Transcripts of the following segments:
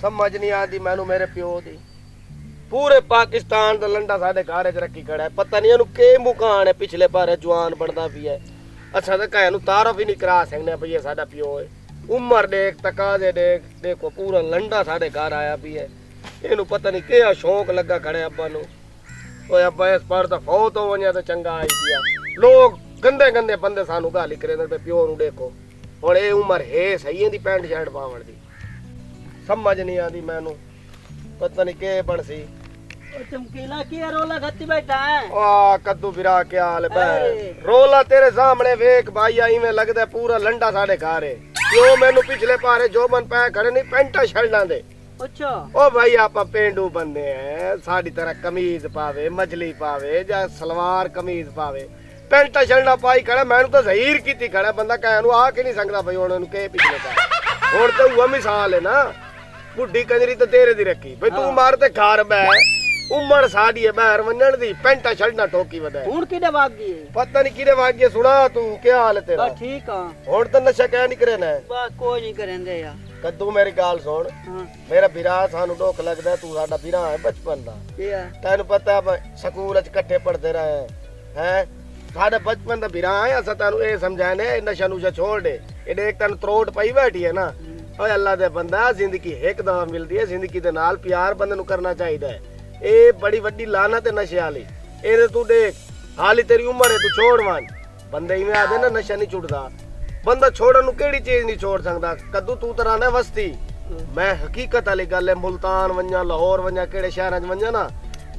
समझ नहीं आती मैनू मेरे प्यो दी। पूरे पाकिस्तान दा लंडा साडे घर च रखी खड़ा है। पता नहीं इहनू के मुकान है पिछले पारे जवान बनदा भी है। अच्छा तो कह तारफ ही नहीं करा सकने भई साडा प्यो है। उम्र देख तकाजे देख देखो पूरा लंडा साडे घर आया भी है। इहनू पता नहीं क्या शौक लगा खड़े अब्बा नू। ओए अब्बा इस पर तो फौत हो वने तो चंगा आई दिया। लोग गंदे गंदे बंदे सानू गाली करे पे प्यो नू देखो हुण ए उम्र है सही दी पैंट शर्ट पावण दी। समझ नहीं आती मैनू पता नहीं के बनसी। चमकीला की रोला खत्ती बैठा है। आ कद्दू बिरा क्या हाल है रोला तेरे सामने वेख भाई इवें लगदा पूरा लंडा साडे घर है। क्यों मैनू पिछले पारे जो मन पै खड़े नहीं पैंटा शर्टां दे। अच्छा ओ भाई आप पेंडू बंदे हैं साडी तरह कमीज पावे मजली पावे या सलवार कमीज पावे पैंटा शर्टा पाई खड़ा मैनू तो जहीर कीती खड़ा बंदा कह आ के नहीं सकदा भाई हुण इहनू के पिछले पारे हुण तो हुआ मिसाल है ना बुढ़ी कंजरी तो तेरे दी रखी भाई तू मार ते घर बैठ उम्र साडी है बाहर वन्नण दी पैंटा शर्टा ठोकी वदा हुण किदे भाग गई पता नहीं किदे भाग गई सुना तू क्या हाल है तेरा। बस ठीक हां हुण तो नशा क्या नहीं करे ना बस कोई नहीं करेंदे यार। कद्दू मेरी गाल सुन मेरा बिरा सानू दुख लगदा तू साडा बिरा है बचपन दा तेन पता है स्कूल च इकट्ठे पढ़ते रहे हैं साडा बचपन दा बिरा है असा तेनू ए समझाने नशा नुशा छोड़ दे ए देख तेन त्रोट पई बैठी है ना। ओए अल्लाह दे बंदा जिंदगी एक दफा मिलदी है जिंदगी दे नाल प्यार बंदे नू करना चाहिदा है। ए बड़ी वड्डी लानत है नशे वाली ए तू देख हाली तेरी उम्र है तू छोड़ मान बंदे इवें आदे ना नशा नहीं छुड़दा बंदा छोड़न नू केड़ी चीज नहीं छोड़ सकदा। कद्दू तू तरह ने वस्ती मैं हकीकत वाली गल है मुल्तान वंजा लाहौर वंजा केड़े शहरां च वंजा ना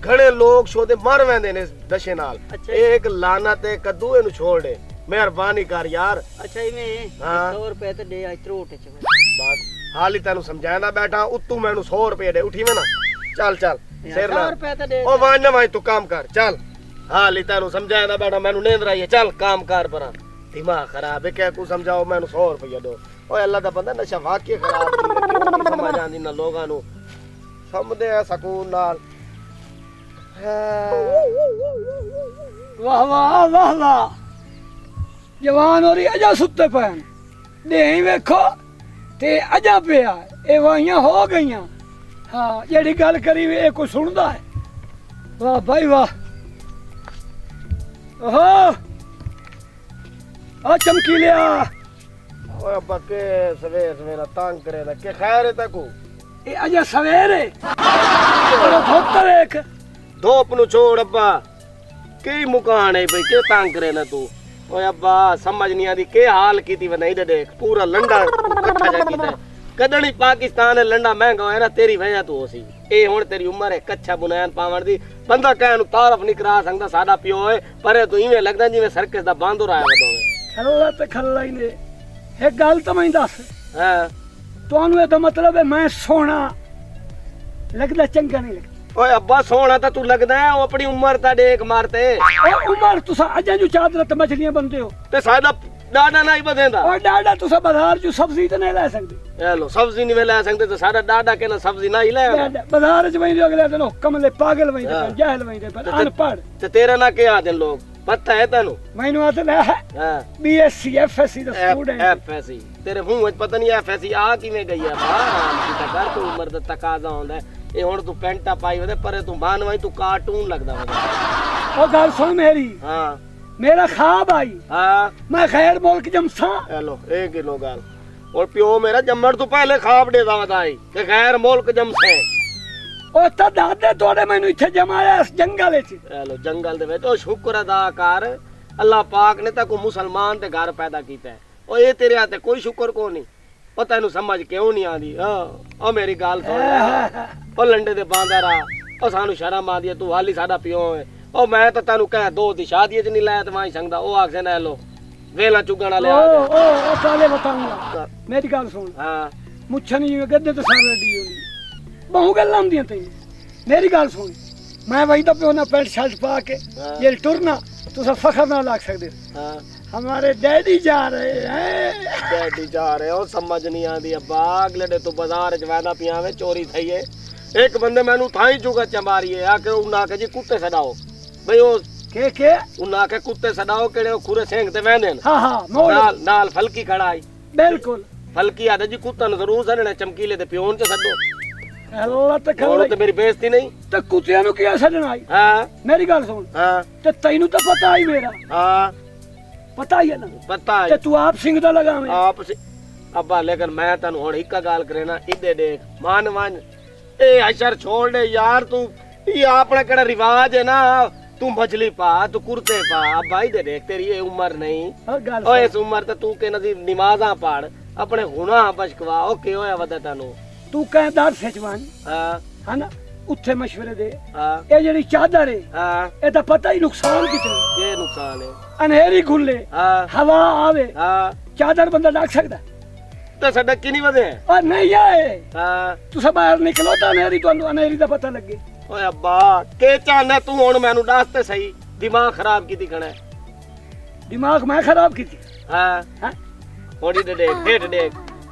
घणे लोग शोदे मर वेंदे ने नशे नाल। एक लानत है कद्दू इनू छोड़ दे मेहरबानी कर यार। अच्छा इवें 100 रुपए ते दे आई त्रोट च बस हाली तेनू समझांदा बैठा उतू मैनू 100 रुपए दे उठी में ना चल चल सिर ना ओ वान ना भाई तू काम कर चल हाली तेनू समझांदा बैठा मैनू नींद आई है चल काम कर परा दिमाग खराब है क्या को समझाओ मैनू 100 रुपया दो। ओए अल्लाह दा बंदा नशा वाकई खराब है समझ आंदी ना लोगां नू समझदे आ सकून नाल। वाह वाह वाह वाह जवान हो रही अजा सुते पैन दे वेखो ते अजा पिया ए वाइयां हो गईयां। हाँ जेड़ी गल करी वे कोई सुनदा है। वाह भाई वाह ओहो आ चमकीलिया ओए अब्बा के सवेर सवेरा तंग करे ना के खैर है तकू ए अजा सवेरे और धोतर एक धोप नु छोड़ अब्बा के मुकान है भाई के तंग करे ना तू। ओए अब्बा समझ नहीं आती के हाल कीती बनाई दे देख पूरा लंडा इकट्ठा जा कीता कदणी पाकिस्तान है लंडा महंगा है ना तेरी वजह तू होसी ए हुन तेरी उम्र है कच्चा बुनियान पावण दी बंदा कहन तारफ नहीं करा सकदा साडा पियो है पर तू इवें लगदा जिवें सर्कस दा बांदर आया वदोवे खल्ला ते खल्ला ही ने एक गल तो मैं दस हां तोनु ए तो मतलब है मैं सोना लगदा चंगा नहीं लगदा। ओए अब्बा सोना तो तू लगदा है अपनी उम्र ता देख मारते ओ उम्र तुसा अजा जो चादर ते मछलियां बनदे हो ते साडा डाडा नहीं बदेंदा और डाडा तुसा बाजार जो सब्जी ते नहीं ले सकदे। ए लो सब्जी नहीं ले सकदे तो साडा डाडा के ना सब्जी नहीं ले बाजार च वही अगले दिन कमले पागल वही जाहिल वही पर अनपढ़ ते तेरा ना के आदे लोग पता है तनु मैनू आते ले हां बीएससी एफएससी दा स्टूडेंट एफएससी तेरे मुंह विच पता नहीं एफएससी आ किवें गई है बाहर की कर तू उम्र दा तकाजा होंदा है ए हुन तू पेंटा पाई वदे पर तू मान वही तू कार्टून लगदा वदे। ओ गल सुन मेरी हां मेरा ख्वाब आई हां मैं खैर मुल्क जमसा हेलो एक किलो गाल और प्यो मेरा जम्मण तो पहले ख्वाब देदा वदाई कि खैर मुल्क जमसे ओ ता दादे तोड़े मैनू इथे जमाया इस जंगल विच हेलो जंगल दे विच ओ शुक्र अदा कर अल्लाह पाक ने ताको मुसलमान दे घर पैदा कीता है ओ ए तेरे हाथे कोई शुक्र को नहीं ओ तैनू समझ क्यों नहीं आंदी ओ मेरी गाल सुन ओ लंडे दे बांदरा ओ सानू शर्म आंदी तू हाली साडा पियो है ओ मैं तो तैनू कह दो दी शादी च नहीं लाया ते माई संगदा ओ आखसे ना लो वेला चुगण वाले आ ओ काले बताऊंगा मेरी गल सुन हां मुच्छन जी गद्दे तो सारे दी होनी बहु गल्लां हुंदियां तैनू मेरी गल सुन मैं वही तो पियो ना पैंट शर्ट पा के ये टुरना तुसा फखर ना लाग सकदे। हां हमारे डैडी जा रहे हैं डैडी जा रहे हो समझ नहीं आती अब्बा अगले डे तू बाजार च वैदा पियावे चोरी थई है एक बंदे मैनू थाई चुका चमारिए आके उन्ना के जी कुत्ते सडाओ भाई ओ के उन्ना के कुत्ते सडाओ केड़े खुरे सेंग ते वहंदे न। हां हां नाल नाल फलकी खड़ा आई बिल्कुल फलकी आदे जी कुत्ता न जरूर सडने चमकीले ते पियोन च सडो ਅੱਲਾ ਤੇ ਹੁਣ ਖਲੋ ਤੇ ਮੇਰੀ ਬੇਇੱਜ਼ਤੀ ਨਹੀਂ। ਤੇ ਕੁੱਤਿਆਂ ਨੂੰ ਕੀ ਛੱਡਣਾ ਈ? ਹਾਂ ਮੇਰੀ ਗੱਲ ਸੁਣ ਹਾਂ ਤੇ ਤੈਨੂੰ ਤਾਂ ਪਤਾ ਹੀ ਮੇਰਾ ਹਾਂ ਪਤਾ ਹੀ ਹੈ ਨਾ ਪਤਾ ਤੇ ਹੈ ਤੂੰ ਆਪ ਸਿੰਘ ਦਾ ਲਗਾਵੇਂ ਆਪ ਅੱਬਾ ਲੇਕਿਨ ਮੈਂ ਤੈਨੂੰ ਹੁਣ ਇੱਕ ਗੱਲ ਕਰੇ ਨਾ ਇਹਦੇ ਦੇਖ ਮਨ ਇਹ ਅਸ਼ਰ ਛੋੜ ਦੇ ਯਾਰ ਤੂੰ ਇਹ ਆਪਣਾ ਕਿਹੜਾ ਰਿਵਾਜ ਹੈ ਨਾ ਤੂੰ ਮਛਲੀ ਪਾ ਤੂੰ ਕੁਰਤੇ ਪਾ ਅੱਬਾ ਇਹਦੇ ਦੇਖ ਤੇਰੀ ਇਹ ਉਮਰ ਨਹੀਂ ਹਾਂ ਗੱਲ ਓਏ ਇਸ ਉਮਰ ਤੇ ਤੂੰ ਕਹਿੰਦਾ ਸੀ ਨਮਾਜ਼ਾਂ ਪੜ ਆਪਣੇ ਗੁਨਾਹ ਬਚਕਵਾ ਉਹ ਕੀ ਹੋਇਆ ਵਦਾ ਤੈਨੂੰ ਤੂੰ ਕਹਿੰਦਾ ਸਚਵਾਨ ਹਾਂ ਹਨਾ ਉੱਥੇ ਮਸ਼ਵਰੇ ਦੇ ਹਾਂ ਇਹ ਜਿਹੜੀ ਚਾਦਰ ਹੈ ਹਾਂ ਇਹ ਤਾਂ ਪਤਾ ਹੀ ਨੁਕਸਾਨ ਕਿਤੇ ਇਹ ਨੁਕਸਾਨ ਹੈ ਅਨੇਰੀ ਖੁੱਲੇ ਹਾਂ ਹਵਾ ਆਵੇ ਹਾਂ ਚਾਦਰ ਬੰਦਾ ਡਾਕ ਸਕਦਾ ਤੇ ਸਾਡਾ ਕਿੰਨੀ ਵਧੇ ਔਰ ਨਹੀਂ ਆਏ ਹਾਂ ਤੁਸੀਂ ਬਾਹਰ ਨਿਕਲੋ ਤਾਂ ਅਨੇਰੀ ਤੁਹਾਨੂੰ ਅਨੇਰੀ ਦਾ ਪਤਾ ਲੱਗੇ ਓਏ ਅੱਬਾ ਕੀ ਚਾਹਨਾ ਤੂੰ ਹੁਣ ਮੈਨੂੰ ਦੱਸ ਤੇ ਸਹੀ ਦਿਮਾਗ ਖਰਾਬ ਕੀਤੀ ਖਣਾ ਦਿਮਾਗ ਮੈਂ ਖਰਾਬ ਕੀਤੀ ਹਾਂ ਹਾਂ ਹੋੜੀ ਦੇ ਢੇਡ ਦੇ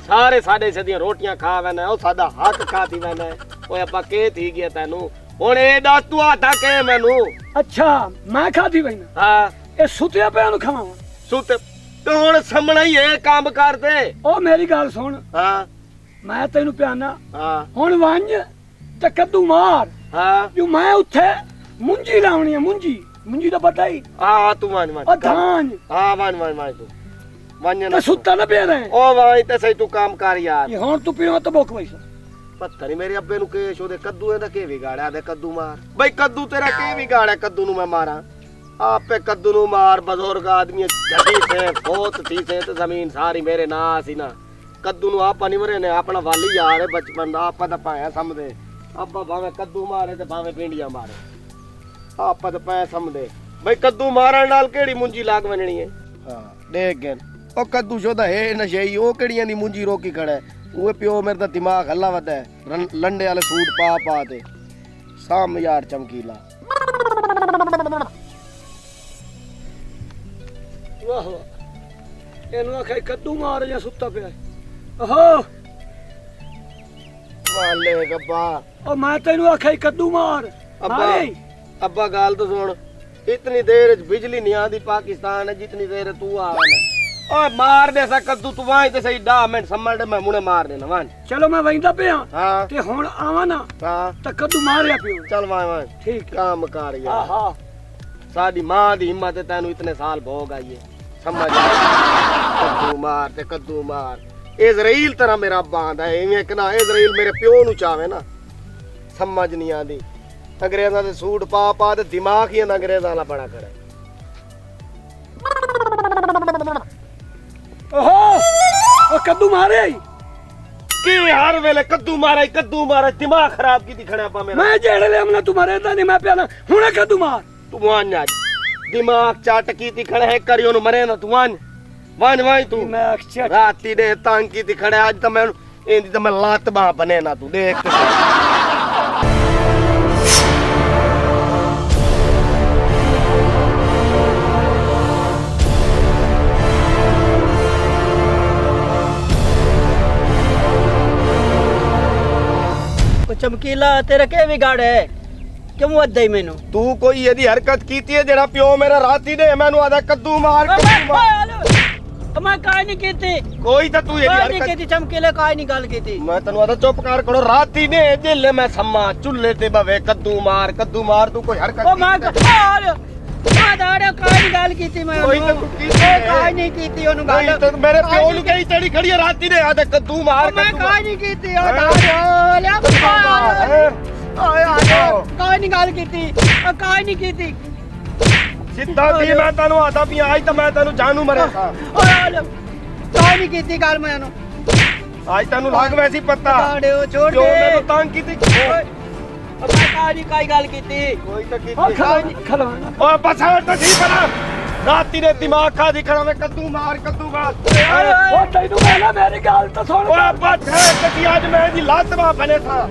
ਸਾਰੇ ਸਾਡੇ ਸਦੀਆਂ ਰੋਟੀਆਂ ਖਾ ਵੈਨੇ ਉਹ ਸਾਡਾ ਹੱਕ ਖਾਤੀ ਵੈਨੇ ਓਏ ਅੱਬਾ ਕੀ ਥੀ ਗਿਆ ਤੈਨੂੰ ਹੁਣ ਇਹ ਦੱਸ ਤੂੰ ਆਤਾ ਕੇ ਮੈਨੂੰ ਅੱਛਾ ਮੈਂ ਖਾਦੀ ਬੈਨਾ ਹਾਂ ਇਹ ਸੁਤਿਆ ਪਿਆ ਨੂੰ ਖਾਵਾਂ ਸੁਤ ਤੇ ਹੁਣ ਸਾਹਮਣੇ ਹੀ ਇਹ ਕੰਮ ਕਰਦੇ ਉਹ ਮੇਰੀ ਗੱਲ ਸੁਣ ਹਾਂ ਮੈਂ ਤੈਨੂੰ ਪਿਆਨਾ ਹਾਂ ਹੁਣ ਵੰਜ ਤੇ ਕੱਦੂ ਮਾਰ ਹਾਂ ਜੋ ਮੈਂ ਉੱਥੇ ਮੁੰਜੀ ਲਾਉਣੀ ਹੈ ਮੁੰਜੀ ਦਾ ਪਤਾ ਹੀ ਹਾਂ ਤੂੰ ਮੰਨ ਉਹ ਧਾਨ ਹਾਂ ਮੰਨ ਤੂੰ ਮੰਨ ਤੇ ਸੁੱਤਾ ਨਾ ਪਿਆ ਰਹੇ ਉਹ ਵਾਈ ਤੇ ਸਹੀ ਤੂੰ ਕੰਮ ਕਰ ਯਾਰ ਇਹ ਹੁਣ ਤੂੰ ਪੀਵਾ ਤਾਂ ਬੁੱਕ ਵੈਸਾ ਪਤਾ ਨਹੀਂ ਮੇਰੇ ਅੱਬੇ ਨੂੰ ਕੇਸ਼ ਉਹਦੇ ਕੱਦੂ ਇਹਦਾ ਕੀ ਵਿਗਾੜਿਆ ਦੇ ਕੱਦੂ ਮਾਰ ਬਈ ਕੱਦੂ ਤੇਰਾ ਕੀ ਵਿਗਾੜਿਆ ਕੱਦੂ ਨੂੰ ਮੈਂ ਮਾਰਾਂ ਆਪੇ ਕੱਦੂ ਨੂੰ ਮਾਰ ਬਜ਼ੁਰਗ ਆਦਮੀ ਜੱਦੀ ਸੇ ਬਹੁਤ ਥੀ ਸੇ ਤੇ ਜ਼ਮੀਨ ਸਾਰੀ ਮੇਰੇ ਨਾਂ ਸੀ ਨਾ ਕੱਦੂ ਨੂੰ ਆਪਾਂ ਨਿਵਰੇ ਨੇ ਆਪਣਾ ਵਾਲੀ ਯਾਰ ਹੈ ਬਚਪਨ ਦਾ ਆਪਾਂ ਤਾਂ ਪਾਇਆ ਸਮਝਦੇ ਆਪਾਂ ਭਾਵੇਂ ਕੱਦੂ ਮਾਰੇ ਤੇ ਭਾਵੇਂ ਪਿੰਡੀਆਂ ਮਾਰੇ ਆਪਾਂ ਤਾਂ ਪਾਇਆ ਸਮਝਦੇ ਬਈ ਕੱਦੂ ਮਾਰਨ ਨਾਲ ਕਿਹੜੀ ਮੁੰਜੀ ਲਾਗ ਵਣਣੀ ਹੈ ਹਾਂ ਦੇਖ ਗਏ ਉਹ ਕੱਦੂ ਸ਼ੋਦਾ ਹੈ ਨਸ਼ਈ ਉਹ ਕਿਹੜੀਆਂ ਦੀ ਮੁੰਜੀ ਰੋਕੀ ਖੜਾ ਉਹ ਪਿਓ ਮੇਰੇ ਦਾ ਦਿਮਾਗ ਹੱਲਾ ਵਦਾ ਹੈ ਲੰਡੇ ਵਾਲੇ ਸੂਟ ਪਾ ਤੇ ਸਾਮ ਯਾਰ ਚਮਕੀਲਾ ਵਾਹ ਵਾਹ ਇਹਨੂੰ ਆਖੇ ਕੱਦੂ ਮਾਰ ਜਾਂ ਸੁੱਤਾ ਪਿਆ ਓਹੋ ਵਾਲੇ ਗੱਬਾ ਉਹ ਮੈਂ ਤੈਨੂੰ ਆਖੇ ਕੱਦੂ ਮਾਰ ਅੱਬਾ ਗੱਲ ਤਾਂ ਸੁਣ ਇਤਨੀ ਦੇਰ ਬਿਜਲੀ ਨਹੀਂ ਆਂਦੀ ਪਾਕਿस्तान है जितनी देर तू आवे ओए मार दे सा कद्दू तू वाई ते सही 10 मिनट समझ मैं मुने मार देना वान ਚਲੋ ਮੈਂ ਵੈਂਦਾ ਪਿਆ हां ਤੇ ਹੁਣ ਆਵਾਂ ਨਾ हां ਤਾਂ ਕੱਦੂ ਮਾਰਿਆ ਪਿਓ चल वान ठीक काम कर यार ਆਹਾ ਸਾਡੀ ਮਾਂ ਦੀ ਹਿੰਮਤ ਤੈਨੂੰ ਇਤਨੇ ਸਾਲ ਭੋਗ ਆਈਏ ਸਮਝ ਕੱਦੂ ਮਾਰ ਤੇ ਕੱਦੂ ਮਾਰ ਇਜ਼ਰਾਈਲ ਤਰ੍ਹਾਂ ਮੇਰਾ ਬਾਂਦਾ ਐਵੇਂ ਕਿ ਨਾ ਇਜ਼ਰਾਈਲ ਮੇਰੇ ਪਿਓ ਨੂੰ ਚਾਵੇ ਨਾ ਸਮਝ ਨਹੀਂ ਆਂਦੀ ਅੰਗਰੇਜ਼ਾਂ ਦੇ ਸੂਟ ਪਾ ਤੇ ਦਿਮਾਗ ਹੀ ਅੰਗਰੇਜ਼ਾਂ ਦਾ ਬਣਾ ਕਰੇ ਓਹੋ ਉਹ ਕੱਦੂ ਮਾਰਿਆ ਕੀ ਹਰ ਵੇਲੇ ਕੱਦੂ ਮਾਰਾ ਦਿਮਾਗ ਖਰਾਬ ਕੀਤੀ ਖੜਾ ਪਾ ਮੇਰਾ ਮੈਂ ਜਿਹੜੇ ਲੈ ਅਮਨਾ ਤੂੰ ਮਾਰੇ ਤਾਂ ਨਹੀਂ ਮੈਂ ਪਿਆ ਹੁਣ ਕੱਦੂ ਮਾਰ ਤੂੰ ਆਣ ਦਿਮਾਗ ਚਾਟ ਕੀਤੀ ਖੜਾ ਹੈ ਕਰਿਓ ਨੂੰ ਮਰੇ ਨਾ ਤੂੰ ਆਣ ਵਾਈ ਤੂੰ ਮੈਂ ਅਕਸ਼ਰ ਰਾਤੀ ਦੇ ਤੰਗ ਕੀਤੀ ਖੜਾ ਅੱਜ ਤਾਂ ਮੈਂ ਇਹਦੀ ਤਾਂ ਮੈਂ ਲੱਤ ਬਾਹ ਬਨੇ ਨਾ ਤੂੰ ਦੇਖ ਚਮਕੀਲਾ ਤੇਰਾ ਕੀ ਵਿਗਾੜ ਹੈ ਕਿਉਂ ਅੱਧੇ ਮੈਨੂੰ ਤੂੰ ਕੋਈ ਇਹਦੀ ਹਰਕਤ ਕੀਤੀ ਹੈ ਜਿਹੜਾ ਪਿਓ ਮੇਰਾ ਰਾਤੀ ਦੇ ਮੈਨੂੰ ਆਦਾ ਕੱਦੂ ਮਾਰ ਮੈਂ ਕਾਇ ਨਹੀਂ ਕੀਤੀ ਕੋਈ ਤਾਂ ਤੂੰ ਇਹਦੀ ਨਹੀਂ ਹਰਕਤ ਕੀਤੀ ਚਮਕੀਲੇ ਕਾਇ ਨਹੀਂ ਗੱਲ ਕੀਤੀ ਮੈਂ ਤੈਨੂੰ ਆਦਾ ਚੁੱਪ ਕਰ ਕਰੋ ਰਾਤੀ ਨੇ ਜਿੱਲੇ ਮੈਂ ਸਮਾਂ ਚੁੱਲ੍ਹੇ ਤੇ ਬਵੇ ਕੱਦੂ ਮਾਰ ਤੂੰ ਕੋਈ ਹਰਕਤ ਉਹ ਮੈਂ ਦਾੜਾ ਕਾਇ ਨਹੀਂ ਗੱਲ ਕੀਤੀ ਮੈਂ ਕੋਈ ਤਾਂ ਤੂੰ ਕੀਤੀ ਕਾਇ ਨਹੀਂ ਕੀਤੀ ਉਹਨੂੰ ਗੱਲ ਤੇ ਮੇਰੇ ਪਿਓ ਨੂੰ ਕਹੀ ਚੜੀ ਖੜੀ ਹੈ ਰਾਤੀ ਨੇ ਆਦਾ ਕੱਦੂ ਮਾਰ ਮੈਂ ਕਾਇ ਨਹੀਂ ਕੀਤੀ ਉਹ ਦਾੜਾ ਲਿਆ ਕਾਇ ਨਹੀਂ ਗੱਲ ਕੀਤੀ ਕਾਇ ਨਹੀਂ ਕੀਤੀ ਸਿੱਧਾ ਦੀ ਮੈਂ ਤੈਨੂੰ ਆਦਾ ਵੀ ਅੱਜ ਤਾਂ ਮੈਂ ਤੈਨੂੰ ਜਾਨੂ ਮਰੇ ਸਾਂ ਕਾਇ ਨਹੀਂ ਕੀਤੀ ਗੱਲ ਮੈਂ ਉਹਨੂੰ ਅੱਜ ਤੈਨੂੰ ਲੱਗ ਵੈਸੀ ਪਤਾ ਦਾੜਿਓ ਛੋੜ ਕਿਉਂ ਦੇ ਮੈਨੂੰ ਤੰਗ ਕੀਤੀ ਮੈਂ ਕਾਇ ਨਹੀਂ ਕਾਇ ਗੱਲ ਕੀਤੀ ਕੋਈ ਤਾਂ ਉਹ ਕੀਤੀ ਖਲਵਾਣਾ ਓਏ ਬਸਾੜ ਤਾਂ ਠੀਕ ਬਣਾ ਰਾਤੀ ਨੇ ਦਿਮਾਗ ਖਾ ਦੀ ਖੜਾ ਮੈਂ ਕੱਦੂ ਮਾਰ ਉਹ ਤੈਨੂੰ ਮੈਂ ਨਾ ਮੇਰੀ ਗੱਲ ਤਾਂ ਸੁਣ ਓਏ ਬੱਠੇ ਕੱਟੀ ਅੱਜ ਮੈਂ ਇਹਦੀ ਲੱਤ ਬਾਹ ਬਨੇ ਥਾ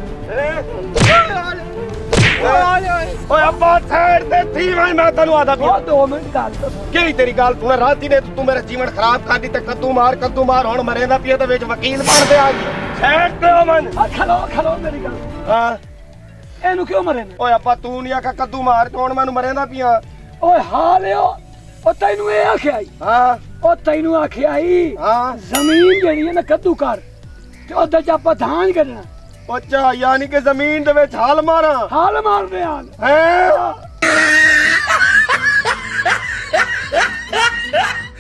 ਓਏ ਅੱਬਾ ਸਾਈਡ ਤੇ ਥੀ ਮੈਂ ਤੈਨੂੰ ਆਦਾ ਵੀ ਉਹ 2 ਮਿੰਟ ਗੱਲ ਤਾਂ ਸੁਣ ਕਿਹੜੀ ਤੇਰੀ ਗੱਲ ਤੂੰ ਰਾਤੀ ਨੇ ਤੂੰ ਮੇਰਾ ਜੀਵਨ ਖਰਾਬ ਕਰ ਦਿੱਤਾ ਕੱਦੂ ਮਾਰ ਹੁਣ ਮਰੇਂਦਾ ਪੀਏ ਤੇ ਵਿੱਚ ਵਕੀਲ ਬਣਦੇ ਆ ਗਈ ਸਾਈਡ ਤੇ ਹੋ ਮਨ ਆ ਖਲੋ ਮੇਰੀ ਗੱਲ ਹਾਂ ਇਹਨੂੰ ਕਿਉਂ ਮਰੇ ਨੇ ਓਏ ਅੱਬਾ ਤੂੰ ਨਹੀਂ ਆਖਾ ਕੱਦੂ ਮਾਰ ਹੁਣ ਮੈਨੂੰ ਮਰੇਂਦਾ ਪੀਆ ਓਏ ਹਾਲਿਓ ਉਹ ਤੈਨੂੰ ਇਹ ਆਖਿਆ ਈ ਹਾਂ ਉਹ ਤੈਨੂੰ ਆਖਿਆ ਈ ਹਾਂ ਜ਼ਮੀਨ ਜਿਹੜੀ ਹੈ ਨਾ ਕੱਦੂ ਕਰ ਤੇ ਉਹਦੇ ਚ ਆਪਾਂ ਧਾਨ ਕੱਢਣਾ ਅੱਛਾ ਯਾਨੀ ਕਿ ਜ਼ਮੀਨ ਦੇ ਵਿੱਚ ਹਾਲ ਮਾਰਾਂ ਹਾਲ ਮਾਰਦੇ ਆਂ ਹੈ